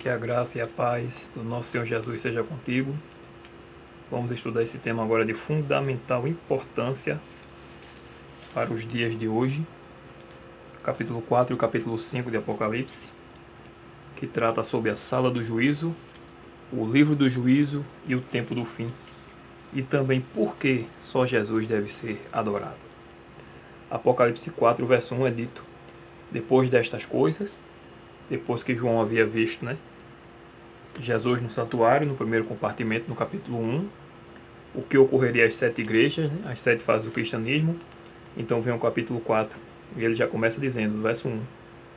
Que a graça e a paz do nosso Senhor Jesus seja contigo. Vamos estudar esse tema agora de fundamental importância para os dias de hoje. Capítulo 4 e o capítulo 5 de Apocalipse, que trata sobre a sala do juízo, o livro do juízo e o tempo do fim. E também por que só Jesus deve ser adorado. Apocalipse 4, verso 1 é dito: depois destas coisas, depois que João havia visto, Jesus no santuário, no primeiro compartimento, no capítulo 1, o que ocorreria às 7 igrejas, as 7 fases do cristianismo. Então vem o capítulo 4, e ele já começa dizendo, no verso 1,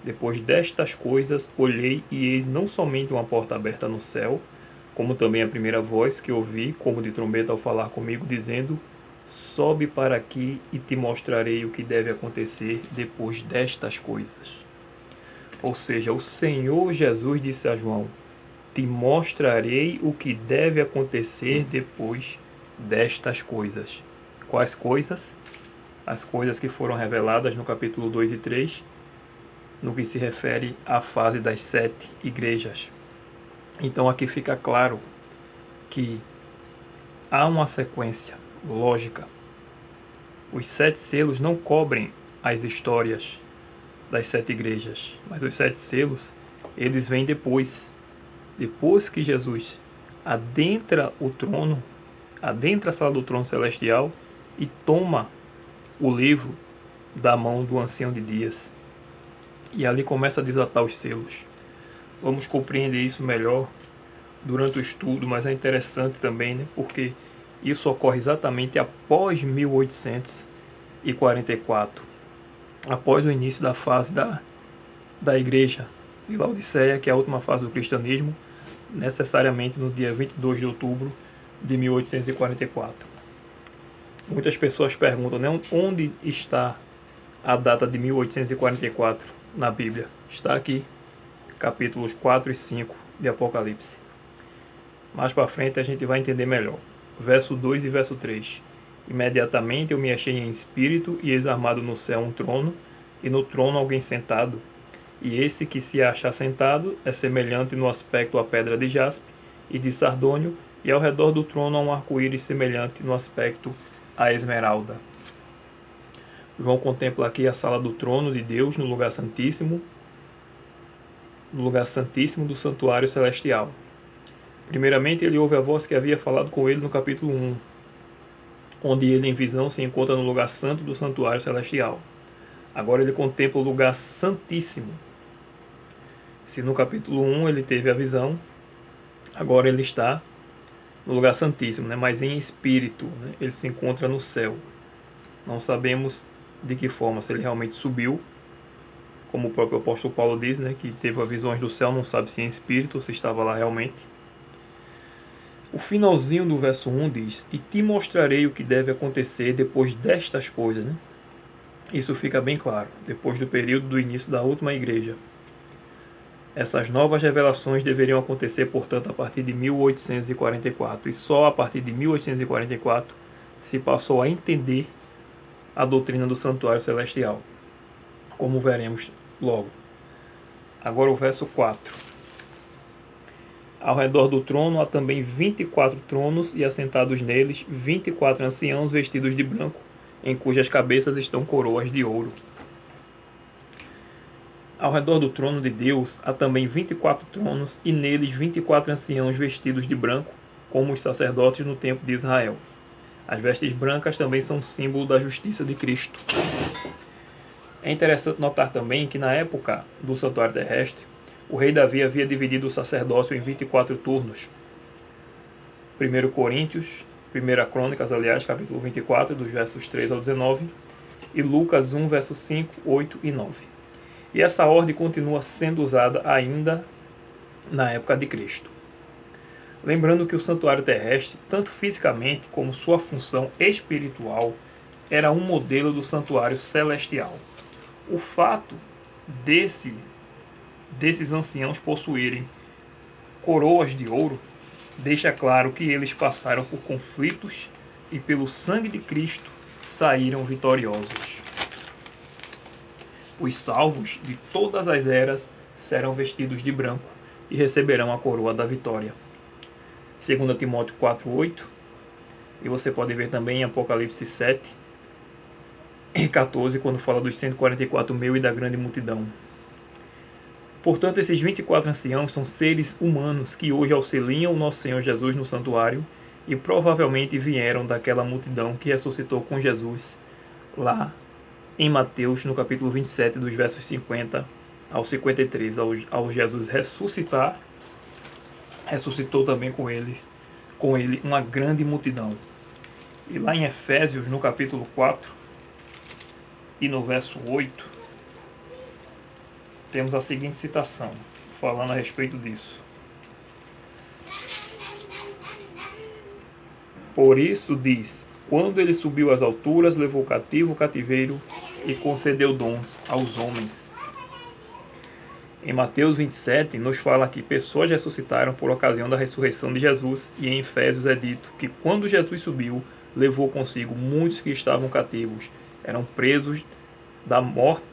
depois destas coisas olhei e eis não somente uma porta aberta no céu, como também a primeira voz que ouvi, como de trombeta ao falar comigo, dizendo, sobe para aqui e te mostrarei o que deve acontecer depois destas coisas. Ou seja, o Senhor Jesus disse a João, te mostrarei o que deve acontecer depois destas coisas. Quais coisas? As coisas que foram reveladas no capítulo 2 e 3, no que se refere à fase das 7 igrejas. Então aqui fica claro que há uma sequência lógica. Os 7 selos não cobrem as histórias das 7 igrejas, mas os 7 selos, eles vêm depois. Depois que Jesus adentra o trono, adentra a sala do trono celestial e toma o livro da mão do ancião de dias. E ali começa a desatar os selos. Vamos compreender isso melhor durante o estudo, mas é interessante também, porque isso ocorre exatamente após 1844, após o início da fase da igreja de Laodiceia, que é a última fase do cristianismo, necessariamente no dia 22 de outubro de 1844. Muitas pessoas perguntam, onde está a data de 1844 na Bíblia? Está aqui, capítulos 4 e 5 de Apocalipse. Mais para frente a gente vai entender melhor. Verso 2 e verso 3. Imediatamente eu me achei em espírito e eis armado no céu um trono, e no trono alguém sentado. E esse que se acha sentado é semelhante no aspecto à pedra de jaspe e de sardônio, e ao redor do trono há um arco-íris semelhante no aspecto à esmeralda. João contempla aqui a sala do trono de Deus no lugar santíssimo do santuário celestial. Primeiramente ele ouve a voz que havia falado com ele no capítulo 1, onde ele em visão se encontra no lugar santo do santuário celestial. Agora ele contempla o lugar santíssimo. Se no capítulo 1 ele teve a visão, agora ele está no lugar santíssimo, mas em espírito, ele se encontra no céu. Não sabemos de que forma, se ele realmente subiu, como o próprio apóstolo Paulo diz, que teve as visões do céu, não sabe se em espírito ou se estava lá realmente. O finalzinho do verso 1 diz, e te mostrarei o que deve acontecer depois destas coisas. Isso fica bem claro, depois do período do início da última igreja. Essas novas revelações deveriam acontecer, portanto, a partir de 1844. E só a partir de 1844 se passou a entender a doutrina do santuário celestial, como veremos logo. Agora o verso 4. Ao redor do trono há também 24 tronos, e assentados neles 24 anciãos vestidos de branco, em cujas cabeças estão coroas de ouro. Ao redor do trono de Deus há também 24 tronos, e neles 24 anciãos vestidos de branco, como os sacerdotes no tempo de Israel. As vestes brancas também são símbolo da justiça de Cristo. É interessante notar também que na época do santuário terrestre, o rei Davi havia dividido o sacerdócio em 24 turnos. 1 Coríntios, 1 Crônicas, capítulo 24, dos versos 3 ao 19, e Lucas 1, versos 5, 8 e 9. E essa ordem continua sendo usada ainda na época de Cristo. Lembrando que o santuário terrestre, tanto fisicamente como sua função espiritual, era um modelo do santuário celestial. O fato desses anciãos possuírem coroas de ouro deixa claro que eles passaram por conflitos e pelo sangue de Cristo saíram vitoriosos. Os salvos de todas as eras serão vestidos de branco, e receberão a coroa da vitória. 2 Timóteo 4:8, e você pode ver também em Apocalipse 7 e 14, quando fala dos 144.000 e da grande multidão. Portanto, esses 24 anciãos são seres humanos que hoje auxiliam o nosso Senhor Jesus no santuário e provavelmente vieram daquela multidão que ressuscitou com Jesus lá em Mateus, no capítulo 27, dos versos 50 ao 53. Ao Jesus ressuscitar, ressuscitou também com ele uma grande multidão. E lá em Efésios, no capítulo 4 e no verso 8, temos a seguinte citação, falando a respeito disso. Por isso diz, quando ele subiu às alturas, levou cativo o cativeiro e concedeu dons aos homens. Em Mateus 27, nos fala que pessoas ressuscitaram por ocasião da ressurreição de Jesus, e em Efésios é dito que quando Jesus subiu, levou consigo muitos que estavam cativos, eram presos da morte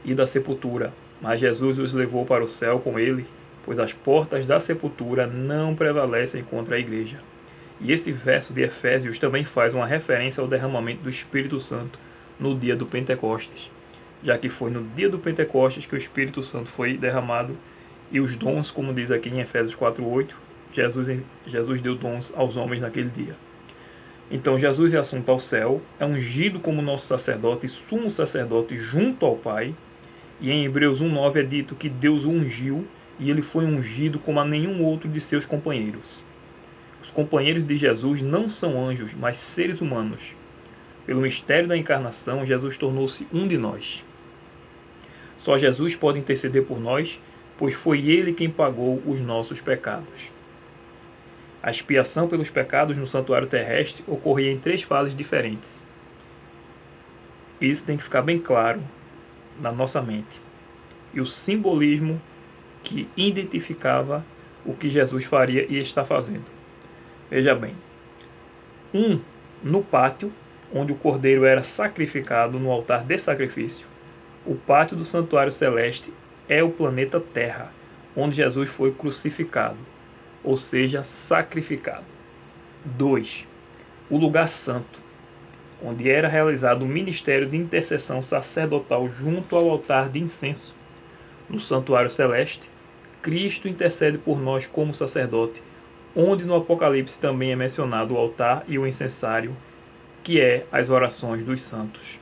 e da sepultura, mas Jesus os levou para o céu com ele, pois as portas da sepultura não prevalecem contra a igreja. E esse verso de Efésios também faz uma referência ao derramamento do Espírito Santo no dia do Pentecostes, já que foi no dia do Pentecostes que o Espírito Santo foi derramado, e os dons, como diz aqui em Efésios 4:8, Jesus deu dons aos homens naquele dia. Então Jesus é assunto ao céu, é ungido como nosso sacerdote e sumo sacerdote junto ao Pai, e em Hebreus 1:9 é dito que Deus o ungiu e ele foi ungido como a nenhum outro de seus companheiros. Os companheiros de Jesus não são anjos, mas seres humanos. Pelo mistério da encarnação, Jesus tornou-se um de nós. Só Jesus pode interceder por nós, pois foi ele quem pagou os nossos pecados. A expiação pelos pecados no santuário terrestre ocorria em 3 fases diferentes. Isso tem que ficar bem claro na nossa mente. E o simbolismo que identificava o que Jesus faria e está fazendo. Veja bem. No pátio, onde o cordeiro era sacrificado no altar de sacrifício. O pátio do santuário celeste é o planeta Terra, onde Jesus foi crucificado, ou seja, sacrificado. 2. O lugar santo, onde era realizado o ministério de intercessão sacerdotal junto ao altar de incenso. No santuário celeste, Cristo intercede por nós como sacerdote, onde no Apocalipse também é mencionado o altar e o incensário, que é as orações dos santos.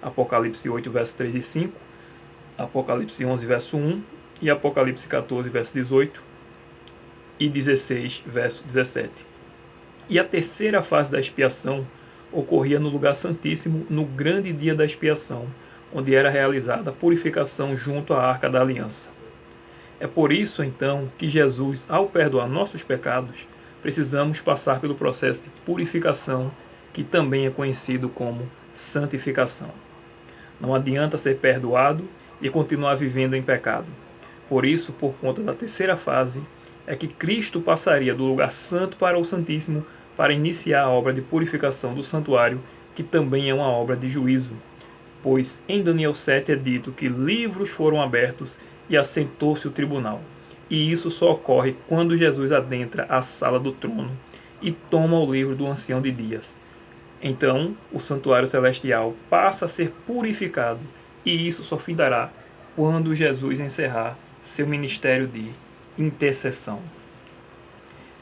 Apocalipse 8, versos 3 e 5, Apocalipse 11, verso 1 e Apocalipse 14, verso 18 e 16, verso 17. E a terceira fase da expiação ocorria no lugar santíssimo no grande dia da expiação, onde era realizada a purificação junto à Arca da Aliança. É por isso, então, que Jesus, ao perdoar nossos pecados, precisamos passar pelo processo de purificação, que também é conhecido como santificação. Não adianta ser perdoado e continuar vivendo em pecado. Por isso, por conta da terceira fase, é que Cristo passaria do lugar santo para o Santíssimo para iniciar a obra de purificação do santuário, que também é uma obra de juízo. Pois em Daniel 7 é dito que livros foram abertos e assentou-se o tribunal. E isso só ocorre quando Jesus adentra a sala do trono e toma o livro do ancião de dias. Então, o santuário celestial passa a ser purificado, e isso só findará quando Jesus encerrar seu ministério de intercessão.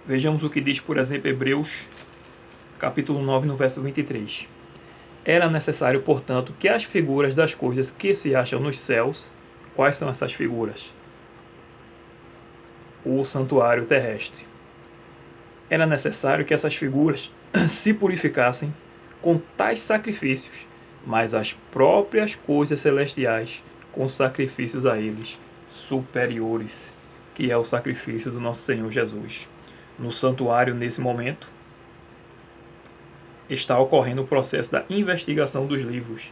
Vejamos o que diz, por exemplo, Hebreus, capítulo 9, no verso 23. Era necessário, portanto, que as figuras das coisas que se acham nos céus, quais são essas figuras? O santuário terrestre. Era necessário que essas figuras se purificassem com tais sacrifícios, mas as próprias coisas celestiais com sacrifícios a eles superiores, que é o sacrifício do nosso Senhor Jesus. No santuário, nesse momento, está ocorrendo o processo da investigação dos livros.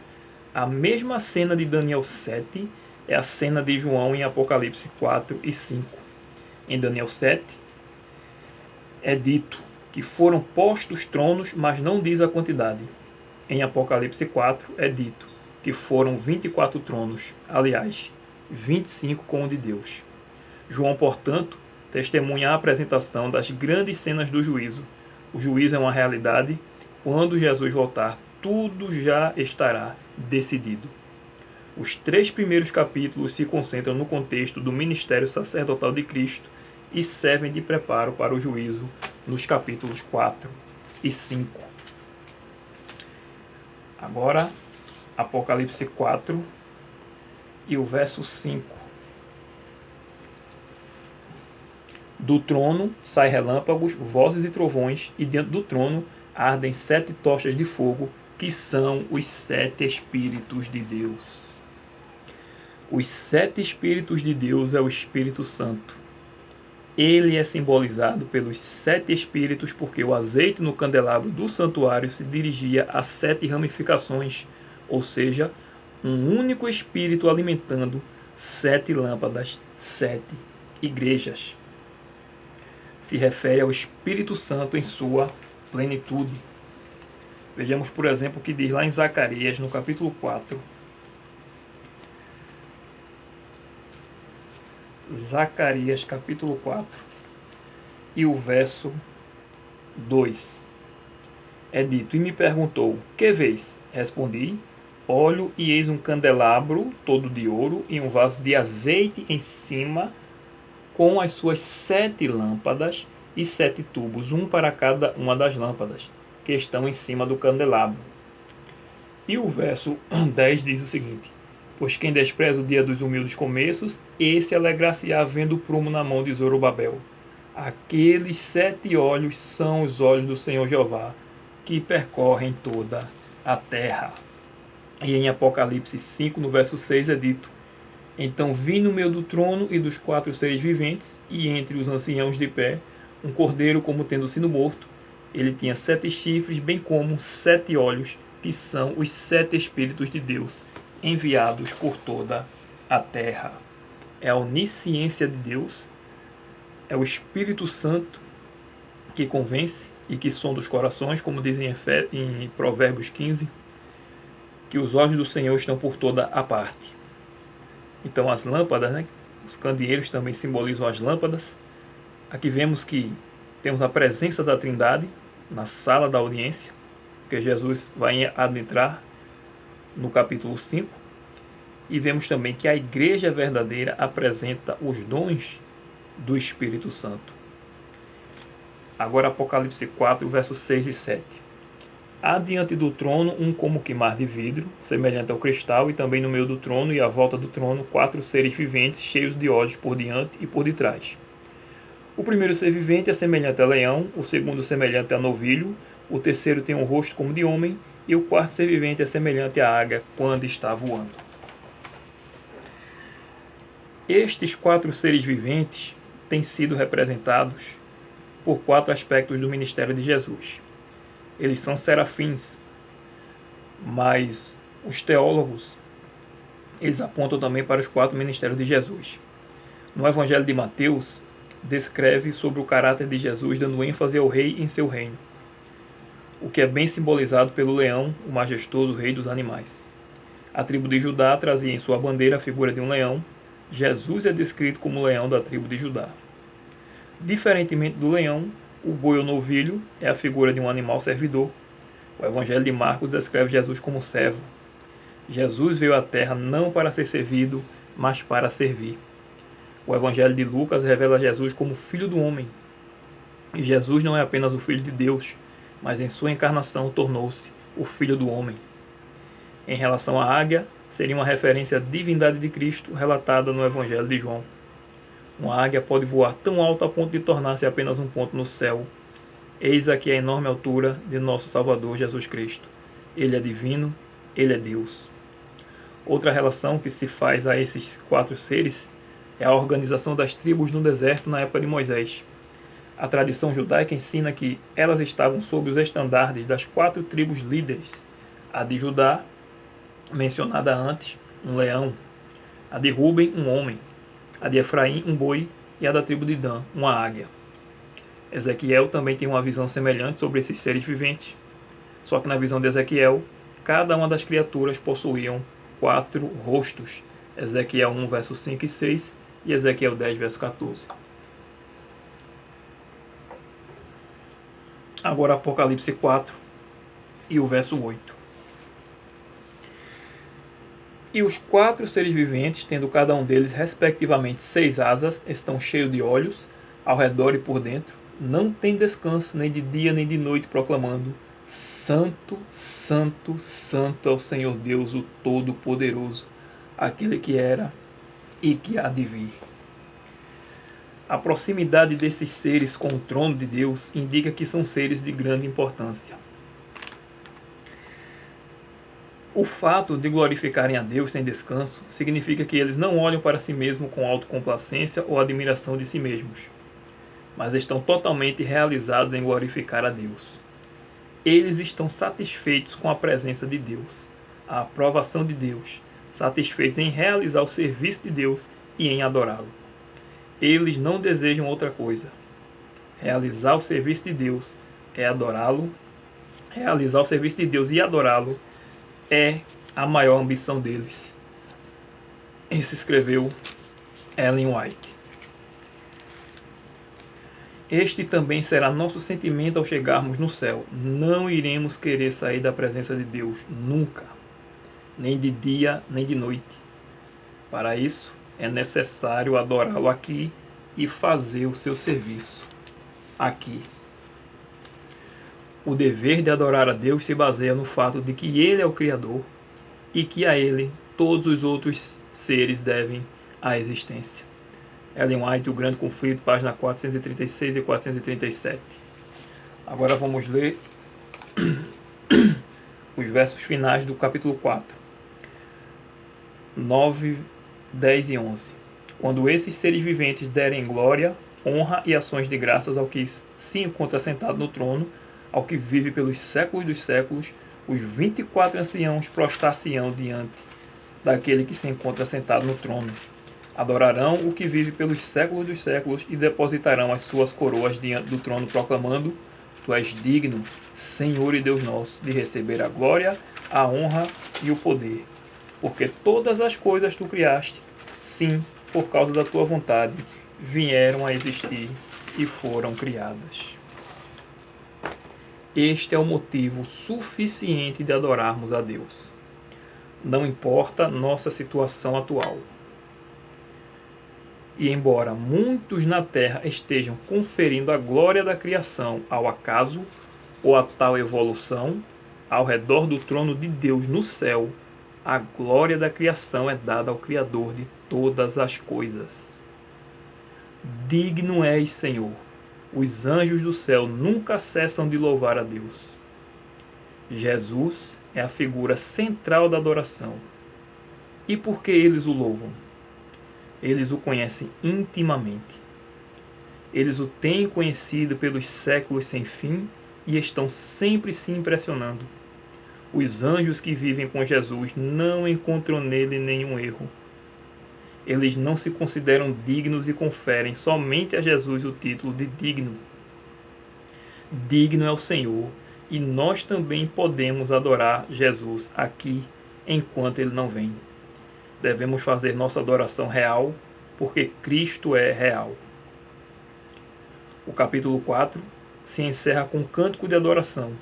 A mesma cena de Daniel 7 é a cena de João em Apocalipse 4 e 5. Em Daniel 7, é dito que foram postos tronos, mas não diz a quantidade. Em Apocalipse 4 é dito que foram 24 tronos, aliás, 25 com o de Deus. João, portanto, testemunha a apresentação das grandes cenas do juízo. O juízo é uma realidade. Quando Jesus voltar, tudo já estará decidido. Os 3 primeiros capítulos se concentram no contexto do ministério sacerdotal de Cristo e servem de preparo para o juízo nos capítulos 4 e 5. Agora, Apocalipse 4 e o verso 5. Do trono saem relâmpagos, vozes e trovões, e diante do trono ardem 7 tochas de fogo, que são os 7 Espíritos de Deus. Os 7 Espíritos de Deus é o Espírito Santo. Ele é simbolizado pelos 7 Espíritos porque o azeite no candelabro do santuário se dirigia a 7 ramificações, ou seja, um único Espírito alimentando 7 lâmpadas, 7 igrejas. Se refere ao Espírito Santo em sua plenitude. Vejamos, por exemplo, o que diz lá em Zacarias, no capítulo 4. Zacarias, capítulo 4, e o verso 2. É dito, e me perguntou, que vês? Respondi, olho e eis um candelabro todo de ouro e um vaso de azeite em cima, com as suas 7 lâmpadas e 7 tubos, um para cada uma das lâmpadas, que estão em cima do candelabro. E o verso 10 diz o seguinte, pois quem despreza o dia dos humildes começos, esse alegrar-se-á vendo o prumo na mão de Zorobabel. Aqueles 7 olhos são os olhos do Senhor Jeová, que percorrem toda a terra. E em Apocalipse 5, no verso 6, é dito, então vi no meio do trono e dos 4 seres viventes, e entre os anciãos de pé, um cordeiro como tendo sido morto. Ele tinha 7 chifres, bem como 7 olhos, que são os 7 Espíritos de Deus, enviados por toda a terra. É a onisciência de Deus, é o Espírito Santo que convence e que sonda os corações, como dizem em Provérbios 15, que os olhos do Senhor estão por toda a parte. Então as lâmpadas, os candeeiros também simbolizam as lâmpadas. Aqui vemos que temos a presença da Trindade na sala da audiência, porque Jesus vai adentrar no capítulo 5. E vemos também que a igreja verdadeira apresenta os dons do Espírito Santo. Agora Apocalipse 4, versos 6 e 7. Há diante do trono um como que mar de vidro, semelhante ao cristal, e também no meio do trono e à volta do trono 4 seres viventes, cheios de olhos por diante e por detrás. O primeiro ser vivente é semelhante a leão, o segundo semelhante a novilho, o terceiro tem um rosto como de homem, e o quarto ser vivente é semelhante à águia quando está voando. Estes 4 seres viventes têm sido representados por 4 aspectos do ministério de Jesus. Eles são serafins, mas os teólogos eles apontam também para os 4 ministérios de Jesus. No Evangelho de Mateus, descreve sobre o caráter de Jesus, dando ênfase ao rei em seu reino, o que é bem simbolizado pelo leão, o majestoso rei dos animais. A tribo de Judá trazia em sua bandeira a figura de um leão. Jesus é descrito como o leão da tribo de Judá. Diferentemente do leão, o boi ou novilho é a figura de um animal servidor. O Evangelho de Marcos descreve Jesus como servo. Jesus veio à terra não para ser servido, mas para servir. O Evangelho de Lucas revela Jesus como Filho do Homem. E Jesus não é apenas o Filho de Deus, mas em sua encarnação tornou-se o Filho do Homem. Em relação à águia, seria uma referência à divindade de Cristo relatada no Evangelho de João. Uma águia pode voar tão alto a ponto de tornar-se apenas um ponto no céu. Eis aqui a enorme altura de nosso Salvador Jesus Cristo. Ele é divino, ele é Deus. Outra relação que se faz a esses 4 seres é a organização das tribos no deserto na época de Moisés. A tradição judaica ensina que elas estavam sob os estandardes das 4 tribos líderes. A de Judá, mencionada antes, um leão. A de Ruben, um homem. A de Efraim, um boi, e a da tribo de Dan, uma águia. Ezequiel também tem uma visão semelhante sobre esses seres viventes, só que na visão de Ezequiel, cada uma das criaturas possuíam 4 rostos. Ezequiel 1, verso 5 e 6 e Ezequiel 10, verso 14. Agora Apocalipse 4 e o verso 8. E os 4 seres viventes, tendo cada um deles respectivamente 6 asas, estão cheios de olhos, ao redor e por dentro, não tem descanso nem de dia nem de noite, proclamando: Santo, Santo, Santo é o Senhor Deus, o Todo-Poderoso, aquele que era e que há de vir. A proximidade desses seres com o trono de Deus indica que são seres de grande importância. O fato de glorificarem a Deus sem descanso significa que eles não olham para si mesmos com autocomplacência ou admiração de si mesmos, mas estão totalmente realizados em glorificar a Deus. Eles estão satisfeitos com a presença de Deus, a aprovação de Deus, satisfeitos em realizar o serviço de Deus e em adorá-lo. Eles não desejam outra coisa. Realizar o serviço de Deus é adorá-lo. Realizar o serviço de Deus e adorá-lo é a maior ambição deles. Isso escreveu Ellen White. Este também será nosso sentimento ao chegarmos no céu. Não iremos querer sair da presença de Deus, nunca. Nem de dia, nem de noite. Para isso, é necessário adorá-lo aqui e fazer o seu serviço aqui. O dever de adorar a Deus se baseia no fato de que Ele é o Criador e que a Ele todos os outros seres devem a existência. Ellen White, O Grande Conflito, página 436 e 437. Agora vamos ler os versos finais do capítulo 4. 9, 10 e 11. Quando esses seres viventes derem glória, honra e ações de graças ao que se encontra sentado no trono, ao que vive pelos séculos dos séculos, os 24 anciãos prostrar-se-ão diante daquele que se encontra sentado no trono. Adorarão o que vive pelos séculos dos séculos e depositarão as suas coroas diante do trono, proclamando: Tu és digno, Senhor e Deus nosso, de receber a glória, a honra e o poder. Porque todas as coisas tu criaste, sim, por causa da tua vontade, vieram a existir e foram criadas. Este é o motivo suficiente de adorarmos a Deus. Não importa nossa situação atual. E embora muitos na Terra estejam conferindo a glória da criação ao acaso ou a tal evolução, ao redor do trono de Deus no céu, a glória da criação é dada ao Criador de todas as coisas. Digno és, Senhor. Os anjos do céu nunca cessam de louvar a Deus. Jesus é a figura central da adoração. E por que eles o louvam? Eles o conhecem intimamente. Eles o têm conhecido pelos séculos sem fim e estão sempre se impressionando. Os anjos que vivem com Jesus não encontram nele nenhum erro. Eles não se consideram dignos e conferem somente a Jesus o título de digno. Digno é o Senhor, e nós também podemos adorar Jesus aqui enquanto ele não vem. Devemos fazer nossa adoração real, porque Cristo é real. O capítulo 4 se encerra com um cântico de adoração,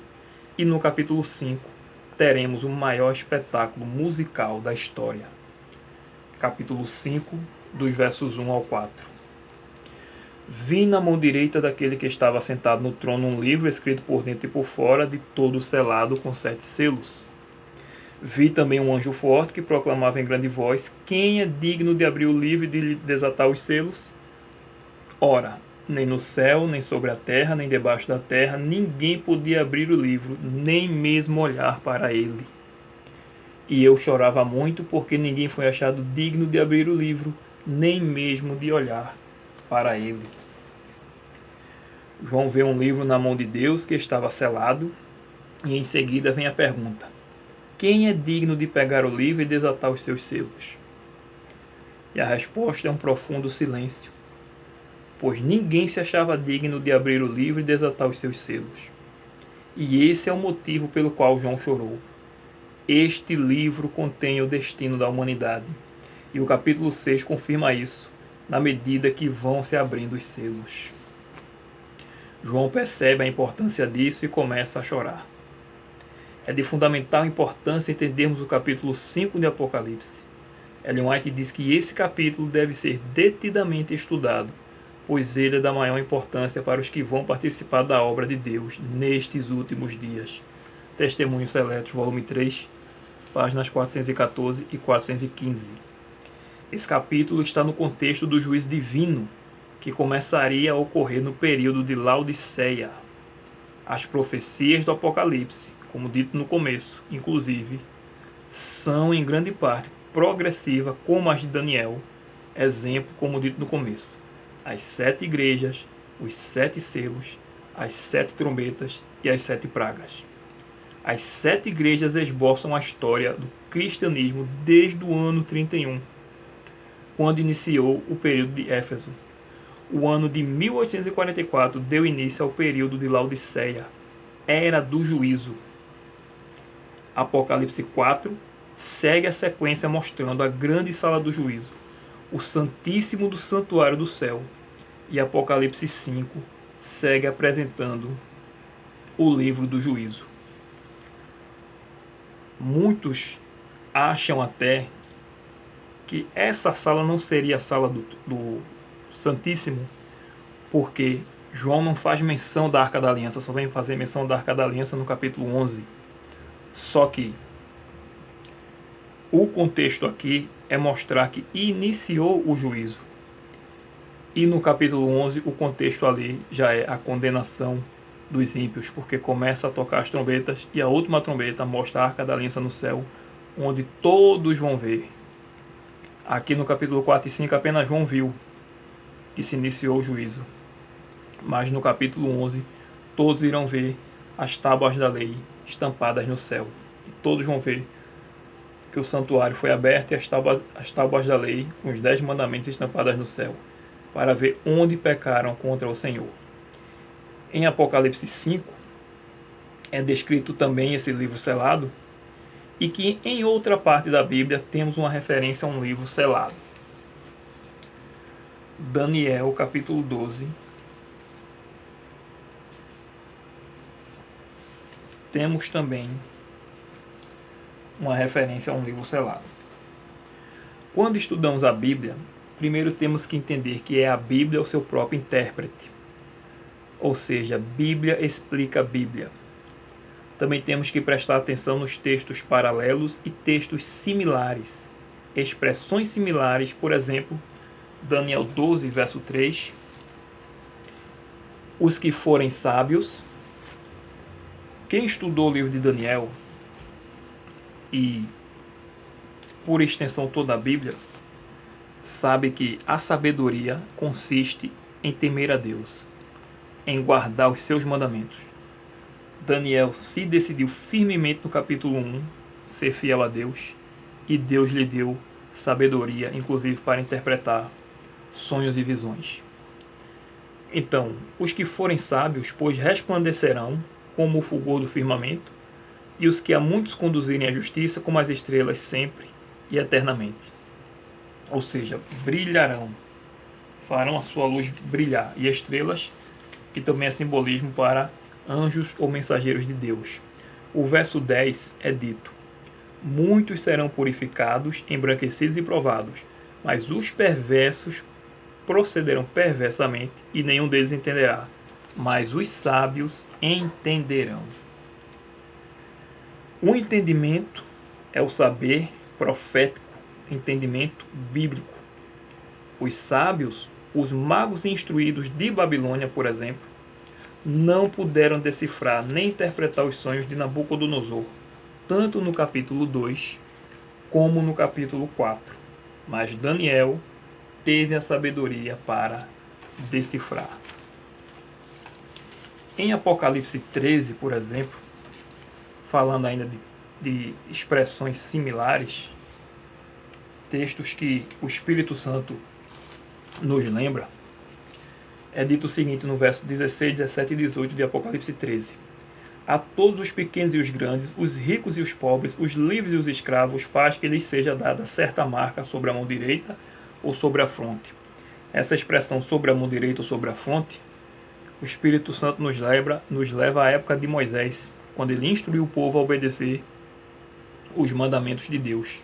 e no capítulo 5 teremos o maior espetáculo musical da história. Capítulo 5, dos versos 1 ao 4. Vi na mão direita daquele que estava sentado no trono um livro escrito por dentro e por fora, de todo selado com 7 selos. Vi também um anjo forte que proclamava em grande voz: Quem é digno de abrir o livro e de desatar os selos? Ora, nem no céu, nem sobre a terra, nem debaixo da terra, ninguém podia abrir o livro, nem mesmo olhar para ele. E eu chorava muito, porque ninguém foi achado digno de abrir o livro, nem mesmo de olhar para ele. João vê um livro na mão de Deus que estava selado, e em seguida vem a pergunta: quem é digno de pegar o livro e desatar os seus selos? E a resposta é um profundo silêncio, pois ninguém se achava digno de abrir o livro e desatar os seus selos. E esse é o motivo pelo qual João chorou. Este livro contém o destino da humanidade, e o capítulo 6 confirma isso, na medida que vão se abrindo os selos. João percebe a importância disso e começa a chorar. É de fundamental importância entendermos o capítulo 5 de Apocalipse. Ellen White diz que esse capítulo deve ser detidamente estudado, pois ele é da maior importância para os que vão participar da obra de Deus nestes últimos dias. Testemunhos Seletos, volume 3, páginas 414 e 415. Esse capítulo está no contexto do juízo divino, que começaria a ocorrer no período de Laodiceia. As profecias do Apocalipse, como dito no começo, inclusive, são em grande parte progressiva, como as de Daniel, exemplo, como dito no começo. As 7 igrejas, os 7 selos, as 7 trombetas e as 7 pragas. As 7 igrejas esboçam a história do cristianismo desde o ano 31, quando iniciou o período de Éfeso. O ano de 1844 deu início ao período de Laodiceia, era do juízo. Apocalipse 4 segue a sequência mostrando a grande sala do juízo, o santíssimo do santuário do céu, e Apocalipse 5 segue apresentando o livro do juízo. Muitos acham até que essa sala não seria a sala do Santíssimo, porque João não faz menção da Arca da Aliança, só vem fazer menção da Arca da Aliança no capítulo 11. Só que o contexto aqui é mostrar que iniciou o juízo. E no capítulo 11, o contexto ali já é a condenação dos ímpios, porque começa a tocar as trombetas e a última trombeta mostra a Arca da Aliança no céu, onde todos vão ver. Aqui no capítulo 4 e 5 apenas João viu que se iniciou o juízo. Mas no capítulo 11, todos irão ver as tábuas da lei estampadas no céu. E todos vão ver que o santuário foi aberto e as tábuas da lei, com os 10 mandamentos estampadas no céu, para ver onde pecaram contra o Senhor. Em Apocalipse 5, é descrito também esse livro selado, e que em outra parte da Bíblia temos uma referência a um livro selado. Daniel, capítulo 12. Temos também uma referência a um livro selado. Quando estudamos a Bíblia, primeiro temos que entender que é a Bíblia o seu próprio intérprete. Ou seja, Bíblia explica a Bíblia. Também temos que prestar atenção nos textos paralelos e textos similares. Expressões similares, por exemplo, Daniel 12, verso 3. Os que forem sábios. Quem estudou o livro de Daniel e, por extensão, toda a Bíblia, sabe que a sabedoria consiste em temer a Deus, em guardar os seus mandamentos. Daniel se decidiu firmemente no capítulo 1 ser fiel a Deus, e Deus lhe deu sabedoria, inclusive para interpretar sonhos e visões. Então, os que forem sábios, pois resplandecerão como o fulgor do firmamento, e os que a muitos conduzirem à justiça como as estrelas sempre e eternamente. Ou seja, brilharão, farão a sua luz brilhar, e estrelas, que também é simbolismo para anjos ou mensageiros de Deus. O verso 10 é dito: muitos serão purificados, embranquecidos e provados, mas os perversos procederão perversamente, e nenhum deles entenderá, mas os sábios entenderão. O entendimento é o saber profético, entendimento bíblico. Os sábios, os magos instruídos de Babilônia, por exemplo, não puderam decifrar nem interpretar os sonhos de Nabucodonosor, tanto no capítulo 2 como no capítulo 4. Mas Daniel teve a sabedoria para decifrar. Em Apocalipse 13, por exemplo, falando ainda de expressões similares, textos que o Espírito Santo nos lembra, é dito o seguinte no verso 16, 17 e 18 de Apocalipse 13. A todos os pequenos e os grandes, os ricos e os pobres, os livres e os escravos, faz que lhes seja dada certa marca sobre a mão direita ou sobre a fronte. Essa expressão sobre a mão direita ou sobre a fronte O Espírito Santo nos leva à época de Moisés, quando ele instruiu o povo a obedecer os mandamentos de Deus,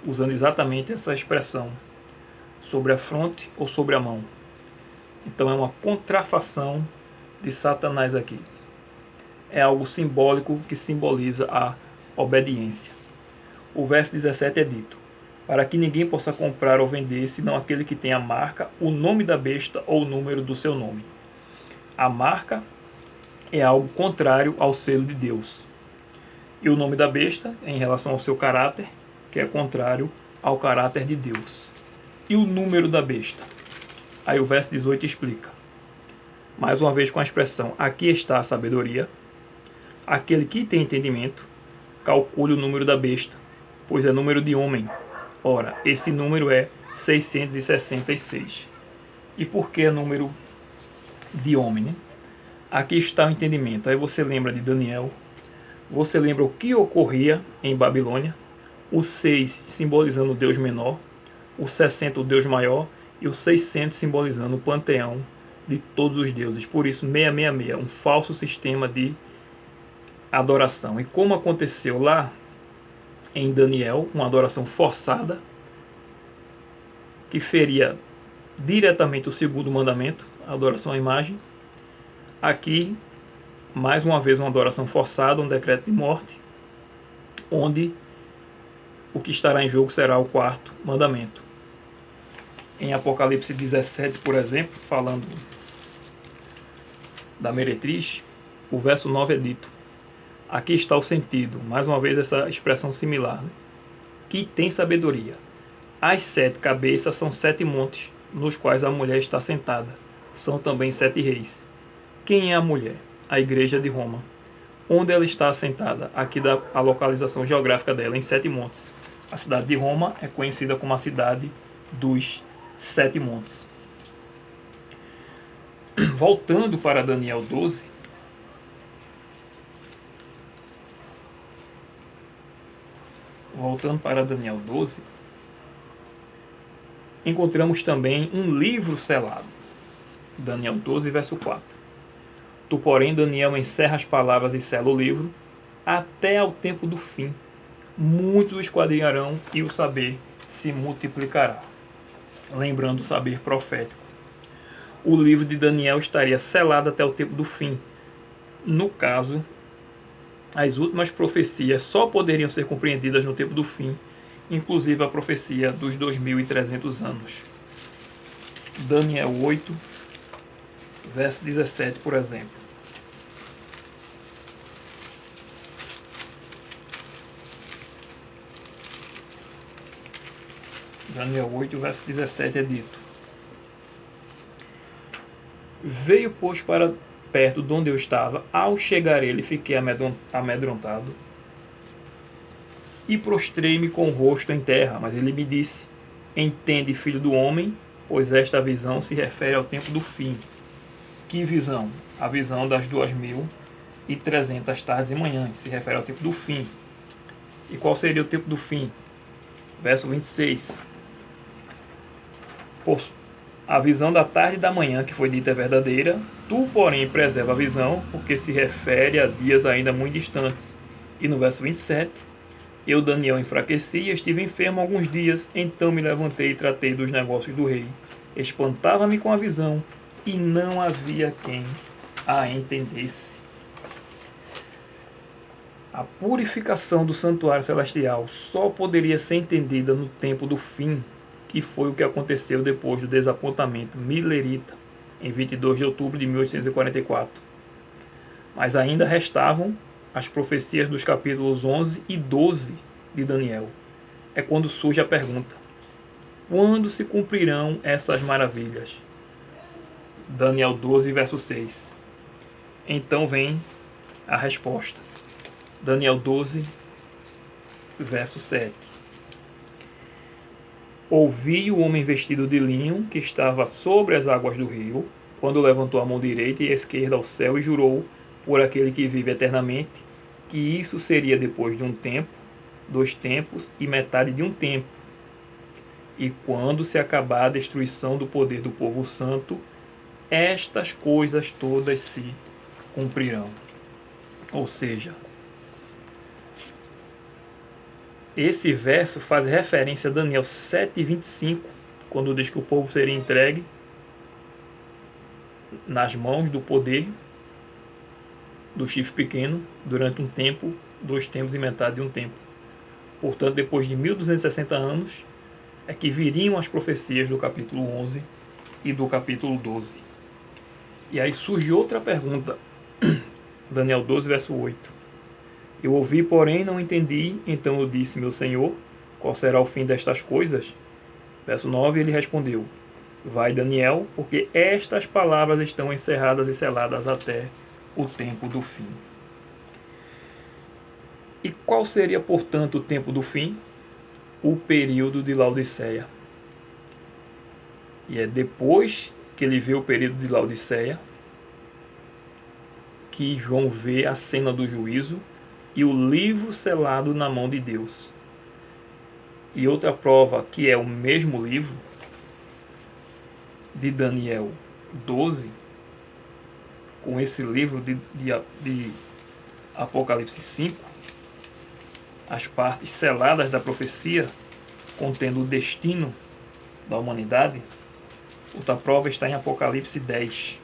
usando exatamente essa expressão, sobre a fronte ou sobre a mão. Então é uma contrafação de Satanás aqui. É algo simbólico que simboliza a obediência. O verso 17 é dito: para que ninguém possa comprar ou vender, senão aquele que tem a marca, o nome da besta ou o número do seu nome. A marca é algo contrário ao selo de Deus. E o nome da besta é em relação ao seu caráter, que é contrário ao caráter de Deus. E o número da besta? Aí o verso 18 explica. Mais uma vez com a expressão, aqui está a sabedoria. Aquele que tem entendimento, calcule o número da besta, pois é número de homem. Ora, esse número é 666. E por que é número de homem, né? Aqui está o entendimento. Aí você lembra de Daniel, você lembra o que ocorria em Babilônia, o 6 simbolizando o Deus menor, o 60 o Deus maior e o 600 simbolizando o panteão de todos os deuses. Por isso 666, um falso sistema de adoração. E como aconteceu lá em Daniel, uma adoração forçada, que feria diretamente o segundo mandamento, a adoração à imagem. Aqui, mais uma vez, uma adoração forçada, um decreto de morte, onde o que estará em jogo será o quarto mandamento. Em Apocalipse 17, por exemplo, falando da meretriz, o verso 9 é dito: aqui está o sentido, mais uma vez essa expressão similar, né? Que tem sabedoria. As 7 cabeças são 7 montes, nos quais a mulher está sentada. São também 7 reis. Quem é a mulher? A igreja de Roma. Onde ela está assentada? Aqui dá a localização geográfica dela, em 7 montes. A cidade de Roma é conhecida como a cidade dos 7 montes. Voltando para Daniel 12, encontramos também um livro selado. Daniel 12, verso 4. Tu, porém, Daniel, encerra as palavras e sela o livro, até ao tempo do fim. Muitos o esquadrinharão e o saber se multiplicará. Lembrando o saber profético. O livro de Daniel estaria selado até o tempo do fim. No caso, as últimas profecias só poderiam ser compreendidas no tempo do fim, inclusive a profecia dos 2300 anos. Daniel 8, verso 17, por exemplo. Daniel 8, verso 17 é dito: veio, pois, para perto de onde eu estava. Ao chegar ele, fiquei amedrontado e prostrei-me com o rosto em terra. Mas ele me disse: entende, filho do homem, pois esta visão se refere ao tempo do fim. Que visão? A visão das 2300 tardes e manhãs, se refere ao tempo do fim. E qual seria o tempo do fim? Verso 26. A visão da tarde e da manhã que foi dita é verdadeira, tu, porém, preserva a visão, porque se refere a dias ainda muito distantes. E no verso 27, eu, Daniel, enfraqueci e estive enfermo alguns dias, então me levantei e tratei dos negócios do rei. Espantava-me com a visão, e não havia quem a entendesse. A purificação do santuário celestial só poderia ser entendida no tempo do fim, que foi o que aconteceu depois do desapontamento milerita, em 22 de outubro de 1844. Mas ainda restavam as profecias dos capítulos 11 e 12 de Daniel. É quando surge a pergunta: quando se cumprirão essas maravilhas? Daniel 12, verso 6. Então vem a resposta. Daniel 12, verso 7. Ouvi o homem vestido de linho que estava sobre as águas do rio, quando levantou a mão direita e a esquerda ao céu e jurou por aquele que vive eternamente, que isso seria depois de um tempo, 2 tempos e metade de um tempo. E quando se acabar a destruição do poder do povo santo, estas coisas todas se cumprirão. Ou seja, esse verso faz referência a Daniel 7:25, quando diz que o povo seria entregue nas mãos do poder do chifre pequeno durante um tempo, 2 tempos e metade de um tempo. Portanto, depois de 1260 anos, é que viriam as profecias do capítulo 11 e do capítulo 12. E aí surge outra pergunta, Daniel 12, verso 8. Eu ouvi, porém não entendi, então eu disse, meu Senhor, qual será o fim destas coisas? Verso 9, ele respondeu, vai, Daniel, porque estas palavras estão encerradas e seladas até o tempo do fim. E qual seria, portanto, o tempo do fim? O período de Laodiceia. E é depois que ele vê o período de Laodiceia que João vê a cena do juízo e o livro selado na mão de Deus. E outra prova que é o mesmo livro de Daniel 12, com esse livro de Apocalipse 5, as partes seladas da profecia, contendo o destino da humanidade. Outra prova está em Apocalipse 10.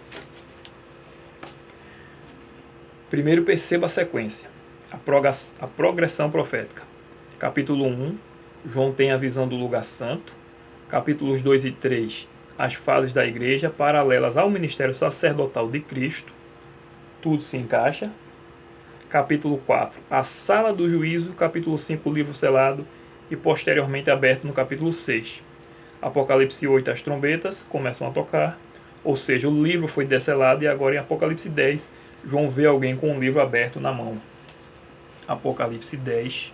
Primeiro perceba a sequência, a progressão profética. Capítulo 1, João tem a visão do lugar santo. Capítulos 2 e 3, as fases da igreja paralelas ao ministério sacerdotal de Cristo. Tudo se encaixa. Capítulo 4, a sala do juízo. Capítulo 5, o livro selado e posteriormente aberto no capítulo 6. Apocalipse 8, as trombetas começam a tocar, ou seja, o livro foi desselado, e agora em Apocalipse 10, João vê alguém com o livro aberto na mão. Apocalipse 10,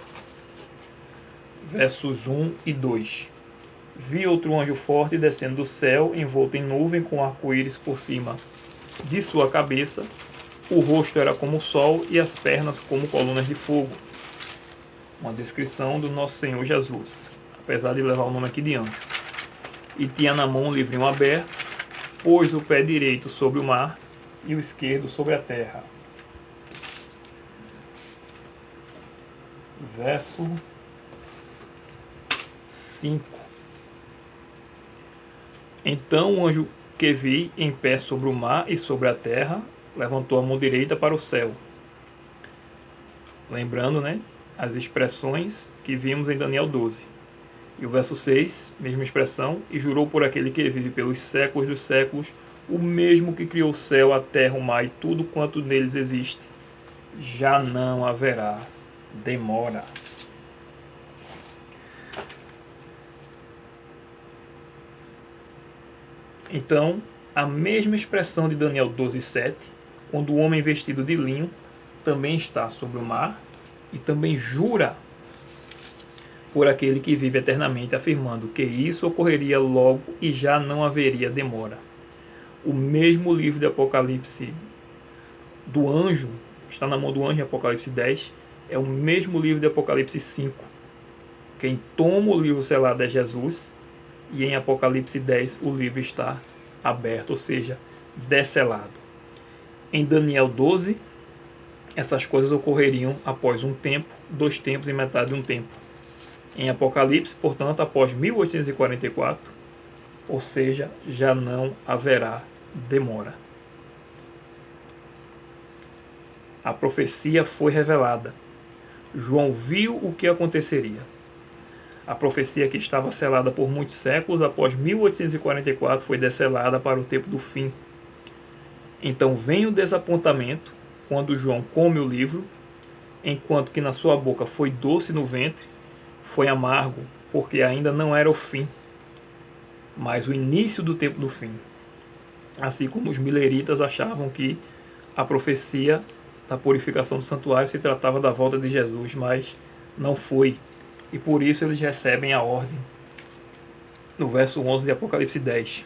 versos 1 e 2. Vi outro anjo forte descendo do céu, envolto em nuvem, com arco-íris por cima de sua cabeça. O rosto era como o sol e as pernas como colunas de fogo. Uma descrição do nosso Senhor Jesus, apesar de levar o nome aqui de anjo. E tinha na mão um livrinho aberto, pôs o pé direito sobre o mar e o esquerdo sobre a terra. Verso 5. Então o anjo que vi em pé sobre o mar e sobre a terra levantou a mão direita para o céu. Lembrando, as expressões que vimos em Daniel 12. E o verso 6, mesma expressão, e jurou por aquele que vive pelos séculos dos séculos, o mesmo que criou o céu, a terra, o mar e tudo quanto neles existe, já não haverá demora. Então, a mesma expressão de Daniel 12:7, quando o homem vestido de linho também está sobre o mar e também jura por aquele que vive eternamente, afirmando que isso ocorreria logo e já não haveria demora. O mesmo livro de Apocalipse do anjo, está na mão do anjo em Apocalipse 10, é o mesmo livro de Apocalipse 5. Quem toma o livro selado é Jesus, e em Apocalipse 10 o livro está aberto, ou seja, desselado. Em Daniel 12, essas coisas ocorreriam após um tempo, 2 tempos e metade de um tempo. Em Apocalipse, portanto, após 1844, ou seja, já não haverá demora. A profecia foi revelada. João viu o que aconteceria. A profecia que estava selada por muitos séculos, após 1844, foi desselada para o tempo do fim. Então vem o desapontamento, quando João come o livro, enquanto que na sua boca foi doce, no ventre foi amargo, porque ainda não era o fim, mas o início do tempo do fim. Assim como os mileritas achavam que a profecia da purificação do santuário se tratava da volta de Jesus, mas não foi. E por isso eles recebem a ordem. No verso 11 de Apocalipse 10.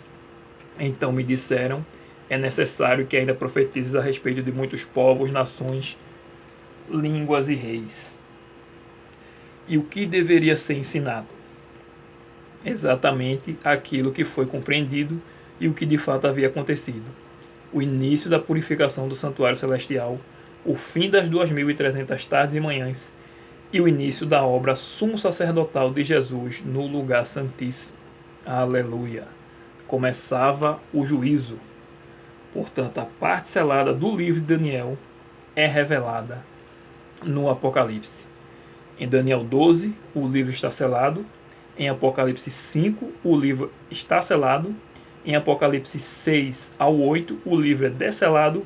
Então me disseram, é necessário que ainda profetizes a respeito de muitos povos, nações, línguas e reis. E o que deveria ser ensinado? Exatamente aquilo que foi compreendido e o que de fato havia acontecido: o início da purificação do santuário celestial, o fim das 2.300 tardes e manhãs e o início da obra sumo sacerdotal de Jesus no lugar santíssimo. Aleluia! Começava o juízo. Portanto, a parte selada do livro de Daniel é revelada no Apocalipse. Em Daniel 12, o livro está selado. Em Apocalipse 5, o livro está selado. Em Apocalipse 6 ao 8, o livro é desselado.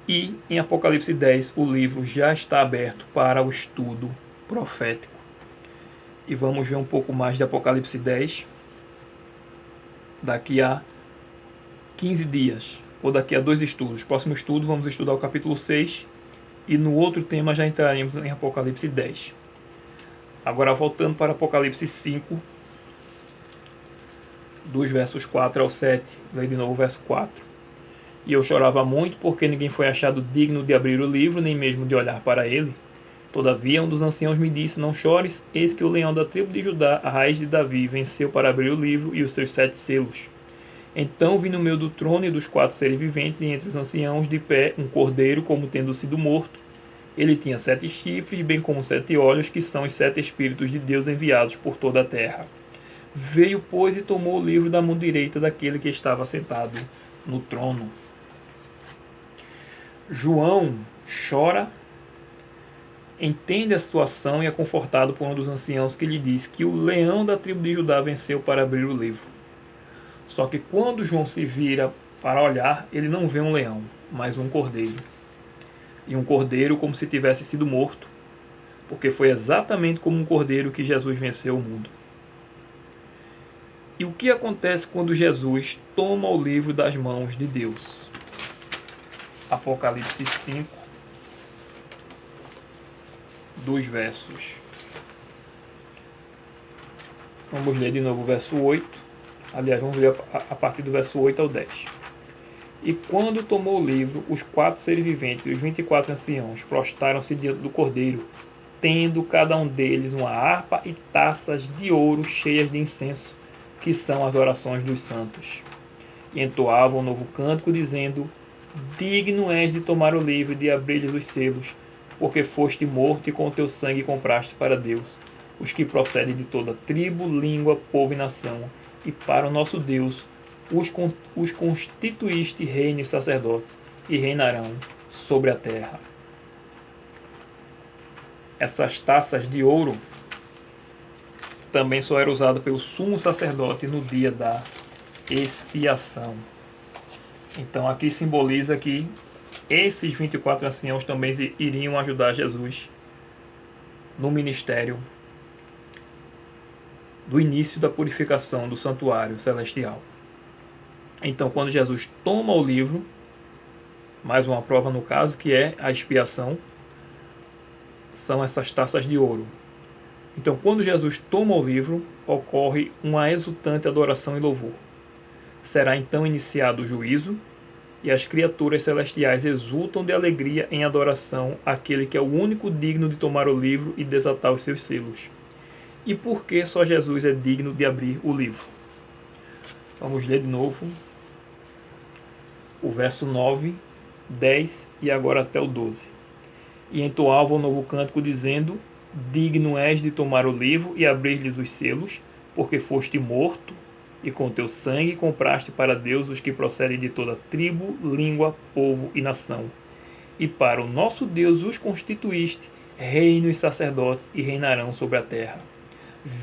E em Apocalipse 10, o livro já está aberto para o estudo profético. E vamos ver um pouco mais de Apocalipse 10 daqui a 15 dias, ou daqui a 2 estudos. Próximo estudo vamos estudar o capítulo 6 e no outro tema já entraremos em Apocalipse 10. Agora voltando para Apocalipse 5, dos versos 4 ao 7, leio de novo o verso 4. E eu chorava muito, porque ninguém foi achado digno de abrir o livro, nem mesmo de olhar para ele. Todavia, um dos anciãos me disse: não chores, eis que o leão da tribo de Judá, a raiz de Davi, venceu para abrir o livro e os seus 7 selos. Então vi no meio do trono e dos 4 seres viventes, e entre os anciãos, de pé, um cordeiro, como tendo sido morto. Ele tinha 7 chifres, bem como 7 olhos, que são os 7 Espíritos de Deus enviados por toda a terra. Veio, pois, e tomou o livro da mão direita daquele que estava sentado no trono. João chora, entende a situação e é confortado por um dos anciãos, que lhe diz que o leão da tribo de Judá venceu para abrir o livro. Só que quando João se vira para olhar, ele não vê um leão, mas um cordeiro. E um cordeiro como se tivesse sido morto, porque foi exatamente como um cordeiro que Jesus venceu o mundo. E o que acontece quando Jesus toma o livro das mãos de Deus? Apocalipse 5, dos versos. Vamos ler de novo o verso 8. Aliás, vamos ler a partir do verso 8 ao 10. E quando tomou o livro, os 4 seres viventes e os 24 anciãos prostraram-se diante do cordeiro, tendo cada um deles uma harpa e taças de ouro cheias de incenso, que são as orações dos santos. E entoavam um novo cântico, dizendo: digno és de tomar o livro e de abrir-lhes os selos, porque foste morto e com o teu sangue compraste para Deus os que procedem de toda tribo, língua, povo e nação, e para o nosso Deus os constituíste reino e sacerdotes, e reinarão sobre a terra. Essas taças de ouro também só eram usadas pelo sumo sacerdote no dia da expiação. Então aqui simboliza que esses 24 anciãos também iriam ajudar Jesus no ministério do início da purificação do santuário celestial. Então, quando Jesus toma o livro, mais uma prova no caso, que é a expiação, são essas taças de ouro. Então, quando Jesus toma o livro, ocorre uma exultante adoração e louvor. Será então iniciado o juízo, e as criaturas celestiais exultam de alegria em adoração àquele que é o único digno de tomar o livro e desatar os seus selos. E por que só Jesus é digno de abrir o livro? Vamos ler de novo o verso 9, 10 e agora até o 12. E entoava um novo cântico, dizendo: digno és de tomar o livro e abrir-lhes os selos, porque foste morto, e com teu sangue compraste para Deus os que procedem de toda tribo, língua, povo e nação. E para o nosso Deus os constituíste reino e sacerdotes, e reinarão sobre a terra.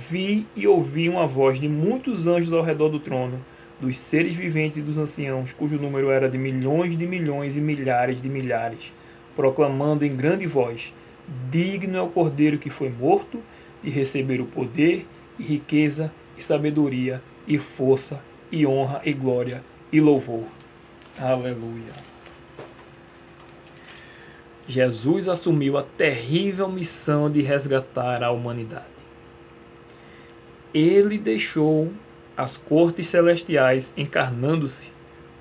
Vi e ouvi uma voz de muitos anjos ao redor do trono, dos seres viventes e dos anciãos, cujo número era de milhões e milhares de milhares, proclamando em grande voz: digno é o cordeiro que foi morto de receber o poder e riqueza e sabedoria e força e honra e glória e louvor. Aleluia. Jesus assumiu a terrível missão de resgatar a humanidade. Ele deixou as cortes celestiais encarnando-se,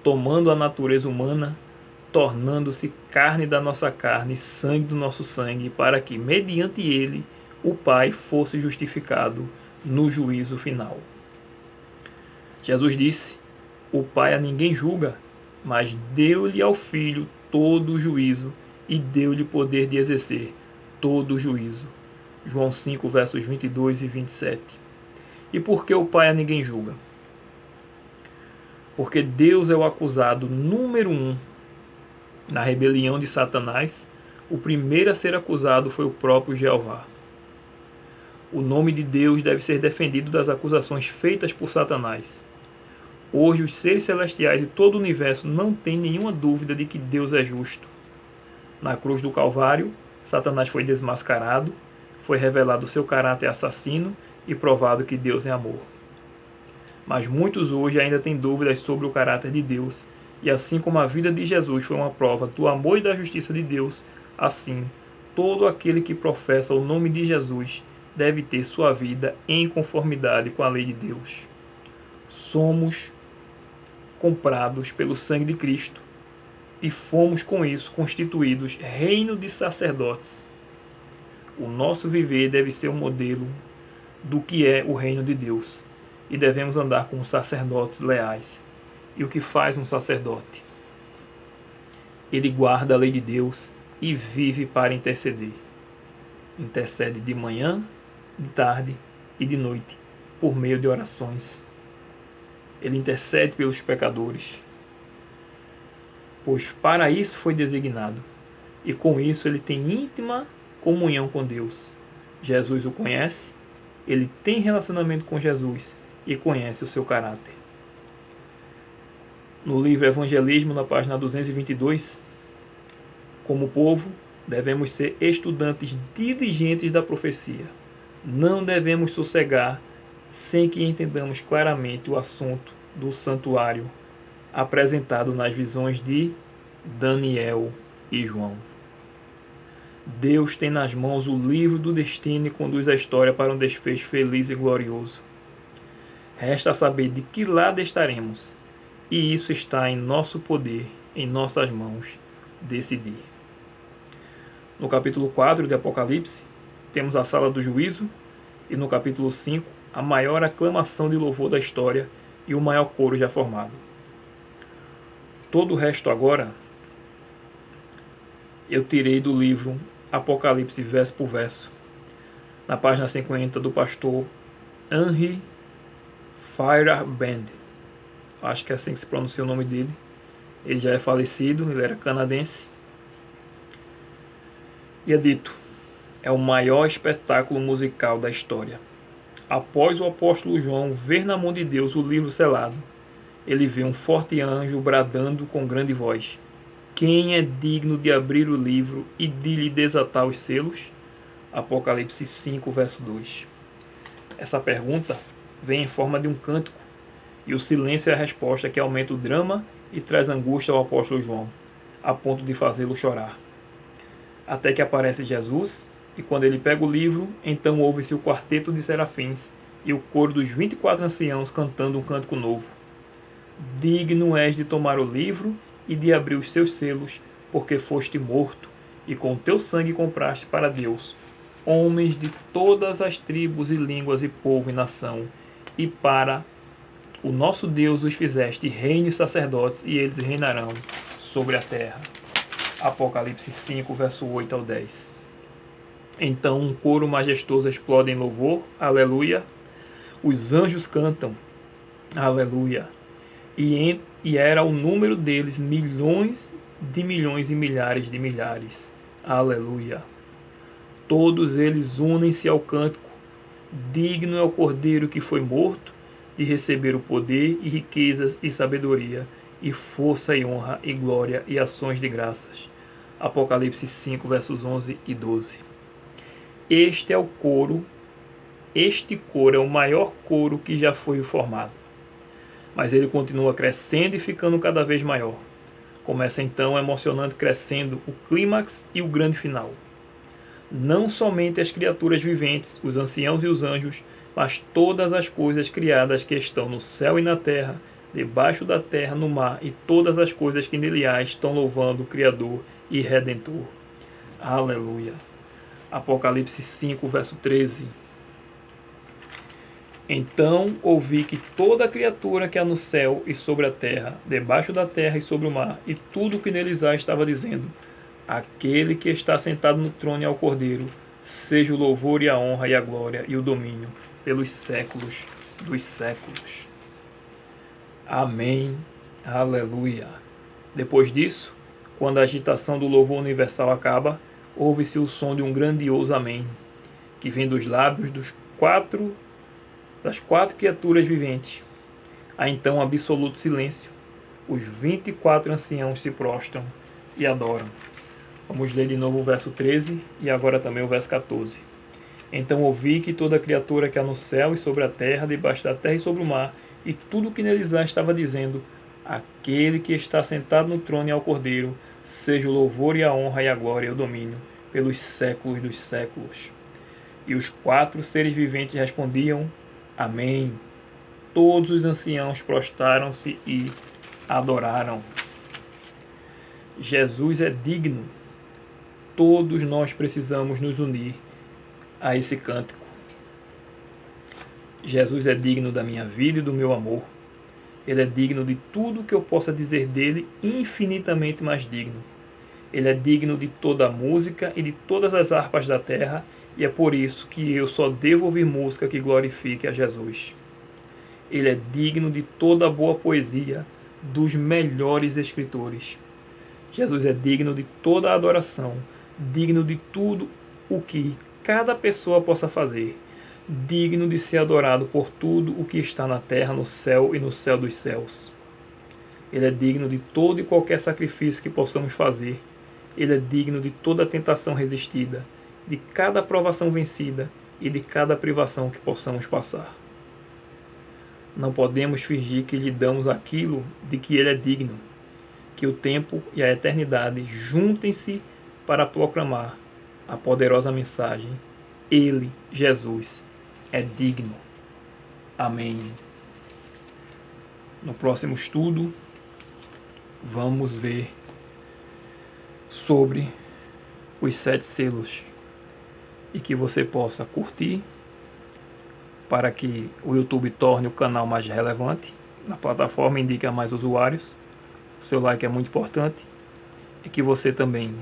tomando a natureza humana, tornando-se carne da nossa carne, sangue do nosso sangue, para que, mediante ele, o Pai fosse justificado no juízo final. Jesus disse O Pai a ninguém julga, mas deu-lhe ao Filho todo o juízo e deu-lhe poder de exercer todo o juízo. João 5, versos 22 e 27. E por que o Pai a ninguém julga? Porque Deus é o acusado número 1. Na rebelião de Satanás, o primeiro a ser acusado foi o próprio Jeová. O nome de Deus deve ser defendido das acusações feitas por Satanás. Hoje, os seres celestiais e todo o universo não têm nenhuma dúvida de que Deus é justo. Na cruz do Calvário, Satanás foi desmascarado, foi revelado seu caráter assassino e provado que Deus é amor. Mas muitos hoje ainda têm dúvidas sobre o caráter de Deus, e assim como a vida de Jesus foi uma prova do amor e da justiça de Deus, assim, todo aquele que professa o nome de Jesus deve ter sua vida em conformidade com a lei de Deus. Somos comprados pelo sangue de Cristo e fomos com isso constituídos reino de sacerdotes. O nosso viver deve ser um modelo do que é o reino de Deus e devemos andar como sacerdotes leais. E o que faz um sacerdote? Ele guarda a lei de Deus e vive para interceder. Intercede de manhã, de tarde e de noite, por meio de orações. Ele intercede pelos pecadores, pois para isso foi designado, e com isso ele tem íntima comunhão com Deus. Jesus o conhece, ele tem relacionamento com Jesus e conhece o seu caráter. No livro Evangelismo, na página 222, como povo, devemos ser estudantes diligentes da profecia. Não devemos sossegar sem que entendamos claramente o assunto do santuário apresentado nas visões de Daniel e João. Deus tem nas mãos o livro do destino e conduz a história para um desfecho feliz e glorioso. Resta saber de que lado estaremos, e isso está em nosso poder, em nossas mãos, decidir. No capítulo 4 de Apocalipse, temos a sala do juízo, e no capítulo 5, a maior aclamação de louvor da história e o maior coro já formado. Todo o resto agora eu tirei do livro Apocalipse verso por verso, na página 50 do pastor Henry Feyerabend. Acho que é assim que se pronuncia o nome dele. Ele já é falecido, ele era canadense. E é dito, é o maior espetáculo musical da história. Após o apóstolo João ver na mão de Deus o livro selado, ele vê um forte anjo bradando com grande voz: quem é digno de abrir o livro e de lhe desatar os selos? Apocalipse 5, verso 2. Essa pergunta vem em forma de um cântico, e o silêncio é a resposta que aumenta o drama e traz angústia ao apóstolo João, a ponto de fazê-lo chorar. Até que aparece Jesus, e quando ele pega o livro, então ouve-se o quarteto de serafins e o coro dos 24 anciãos cantando um cântico novo. Digno és de tomar o livro e de abrir os seus selos, porque foste morto, e com teu sangue compraste para Deus homens de todas as tribos e línguas e povo e nação, e para o nosso Deus os fizeste reino e sacerdotes, e eles reinarão sobre a terra. Apocalipse 5, verso 8 ao 10. Então um coro majestoso explode em louvor, aleluia. Os anjos cantam, aleluia. E era o número deles milhões e milhares de milhares, aleluia. Todos eles unem-se ao cântico: digno é o Cordeiro que foi morto de receber o poder e riquezas e sabedoria e força e honra e glória e ações de graças. Apocalipse 5, versos 11 e 12. Este coro é o maior coro que já foi formado. Mas ele continua crescendo e ficando cada vez maior. Começa então emocionante crescendo o clímax e o grande final. Não somente as criaturas viventes, os anciãos e os anjos, mas todas as coisas criadas que estão no céu e na terra, debaixo da terra, no mar, e todas as coisas que nele há estão louvando o Criador e Redentor. Aleluia. Apocalipse 5, verso 13. Então ouvi que toda criatura que há no céu e sobre a terra, debaixo da terra e sobre o mar, e tudo o que neles há, estava dizendo: aquele que está sentado no trono e ao Cordeiro, seja o louvor e a honra e a glória e o domínio pelos séculos dos séculos. Amém. Aleluia. Depois disso, quando a agitação do louvor universal acaba, ouve-se o som de um grandioso amém, que vem dos lábios das quatro criaturas viventes. Há então absoluto silêncio. Os 24 anciãos se prostram e adoram. Vamos ler de novo o verso 13 e agora também o verso 14. Então ouvi que toda criatura que há no céu e sobre a terra, debaixo da terra e sobre o mar, e tudo o que neles há, estava dizendo: aquele que está sentado no trono e ao Cordeiro, seja o louvor e a honra e a glória e o domínio pelos séculos dos séculos. E os 4 seres viventes respondiam: Amém. Todos os anciãos prostraram-se e adoraram. Jesus é digno. Todos nós precisamos nos unir a esse cântico. Jesus é digno da minha vida e do meu amor. Ele é digno de tudo que eu possa dizer dele, infinitamente mais digno. Ele é digno de toda a música e de todas as harpas da terra, e é por isso que eu só devo ouvir música que glorifique a Jesus. Ele é digno de toda a boa poesia, dos melhores escritores. Jesus é digno de toda a adoração, digno de tudo o que cada pessoa possa fazer, digno de ser adorado por tudo o que está na terra, no céu e no céu dos céus. Ele é digno de todo e qualquer sacrifício que possamos fazer. Ele é digno de toda tentação resistida, de cada provação vencida e de cada privação que possamos passar. Não podemos fingir que lhe damos aquilo de que ele é digno. Que o tempo e a eternidade juntem-se para proclamar a poderosa mensagem: Ele, Jesus, é digno. Amém. No próximo estudo, vamos ver sobre os 7 selos e que você possa curtir para que o YouTube torne o canal mais relevante na plataforma, indique a mais usuários. O seu like é muito importante e que você também,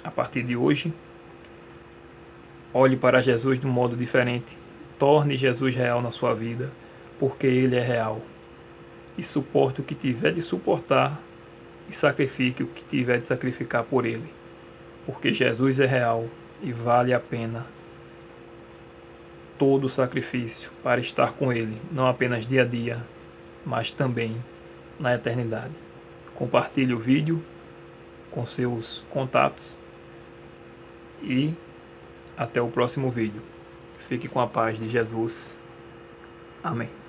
a partir de hoje, olhe para Jesus de um modo diferente, torne Jesus real na sua vida, porque Ele é real, e suporte o que tiver de suportar e sacrifique o que tiver de sacrificar por Ele, porque Jesus é real e vale a pena todo o sacrifício para estar com Ele, não apenas dia a dia, mas também na eternidade. Compartilhe o vídeo com seus contatos e até o próximo vídeo. Fique com a paz de Jesus. Amém.